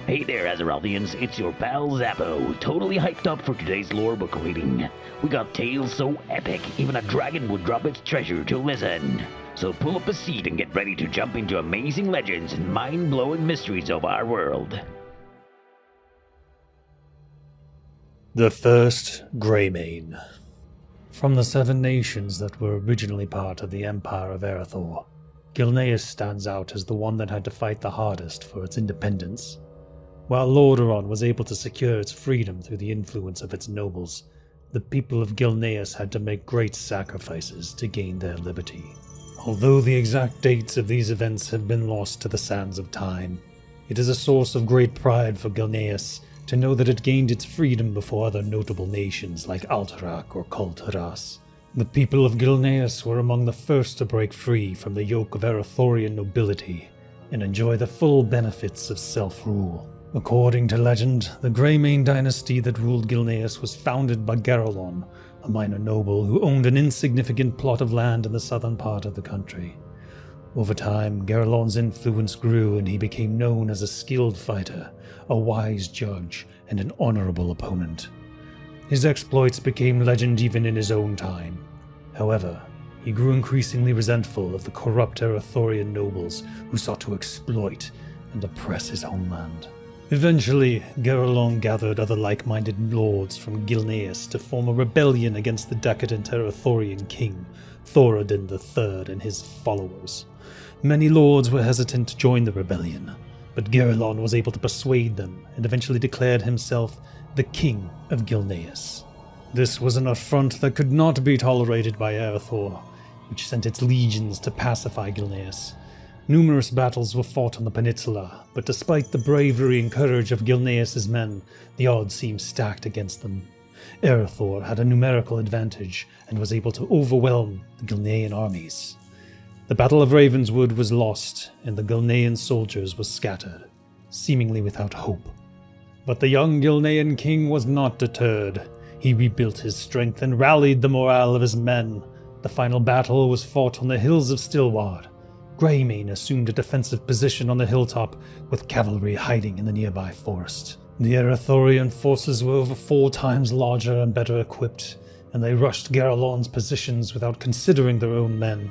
Hey there, Azerothians, it's your pal Zappo, totally hyped up for today's lore book reading. We got tales so epic, even a dragon would drop its treasure to listen. So pull up a seat and get ready to jump into amazing legends and mind-blowing mysteries of our world. The first Greymane. From the 7 nations that were originally part of the Empire of Azeroth, Gilneas stands out as the one that had to fight the hardest for its independence. While Lordaeron was able to secure its freedom through the influence of its nobles, the people of Gilneas had to make great sacrifices to gain their liberty. Although the exact dates of these events have been lost to the sands of time, it is a source of great pride for Gilneas to know that it gained its freedom before other notable nations like Alterac or Kulturas. The people of Gilneas were among the first to break free from the yoke of Erethorian nobility and enjoy the full benefits of self-rule. According to legend, the Greymane dynasty that ruled Gilneas was founded by Garelon, a minor noble who owned an insignificant plot of land in the southern part of the country. Over time, Garelon's influence grew and he became known as a skilled fighter, a wise judge, and an honorable opponent. His exploits became legend even in his own time. However, he grew increasingly resentful of the corrupt Erethorian nobles who sought to exploit and oppress his homeland. Eventually, Garelon gathered other like-minded lords from Gilneas to form a rebellion against the decadent Erethorian king, Thoradin III, and his followers. Many lords were hesitant to join the rebellion, but Garelon was able to persuade them and eventually declared himself the King of Gilneas. This was an affront that could not be tolerated by Erethor, which sent its legions to pacify Gilneas. Numerous battles were fought on the peninsula, but despite the bravery and courage of Gilneas' men, the odds seemed stacked against them. Erethor had a numerical advantage and was able to overwhelm the Gilnean armies. The Battle of Ravenswood was lost, and the Gilnean soldiers were scattered, seemingly without hope. But the young Gilnean king was not deterred. He rebuilt his strength and rallied the morale of his men. The final battle was fought on the hills of Stillward. Greymane assumed a defensive position on the hilltop, with cavalry hiding in the nearby forest. The Erethorian forces were over 4 times larger and better equipped, and they rushed Garelon's positions without considering their own men.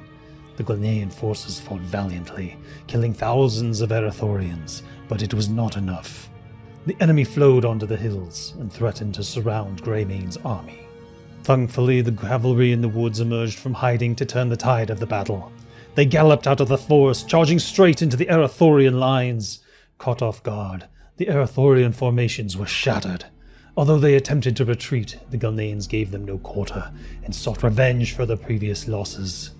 The Gilnean forces fought valiantly, killing thousands of Erethorians, but it was not enough. The enemy flowed onto the hills and threatened to surround Greymane's army. Thankfully, the cavalry in the woods emerged from hiding to turn the tide of the battle. They galloped out of the forest, charging straight into the Erethorian lines. Caught off guard, the Erethorian formations were shattered. Although they attempted to retreat, the Gilneans gave them no quarter and sought revenge for their previous losses.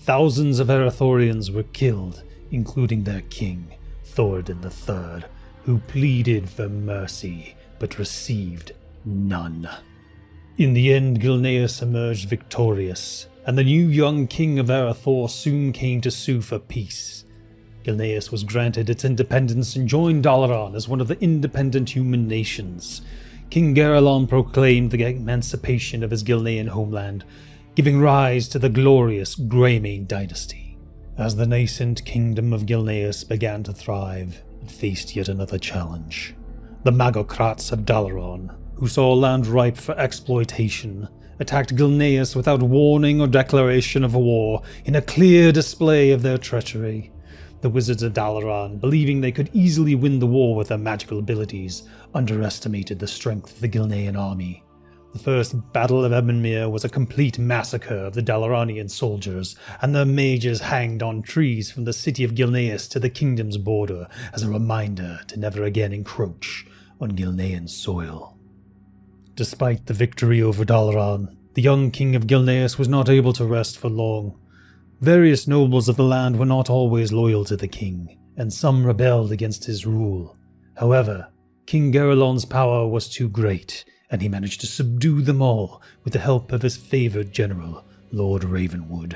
Thousands of Erethorians were killed, including their king, Thoradin III, who pleaded for mercy but received none. In the end, Gilneas emerged victorious, and the new young king of Erethor soon came to sue for peace. Gilneas was granted its independence and joined Dalaran as one of the independent human nations. King Garelon proclaimed the emancipation of his Gilnean homeland, giving rise to the glorious Greymane dynasty. As the nascent kingdom of Gilneas began to thrive, it faced yet another challenge. The Magocrats of Dalaran, who saw land ripe for exploitation, attacked Gilneas without warning or declaration of war, in a clear display of their treachery. The wizards of Dalaran, believing they could easily win the war with their magical abilities, underestimated the strength of the Gilnean army. The first Battle of Ebonmere was a complete massacre of the Dalaranian soldiers, and their mages hanged on trees from the city of Gilneas to the kingdom's border as a reminder to never again encroach on Gilnean soil. Despite the victory over Dalaran, the young king of Gilneas was not able to rest for long. Various nobles of the land were not always loyal to the king, and some rebelled against his rule. However, King Garelon's power was too great, and he managed to subdue them all with the help of his favored general, Lord Ravenwood.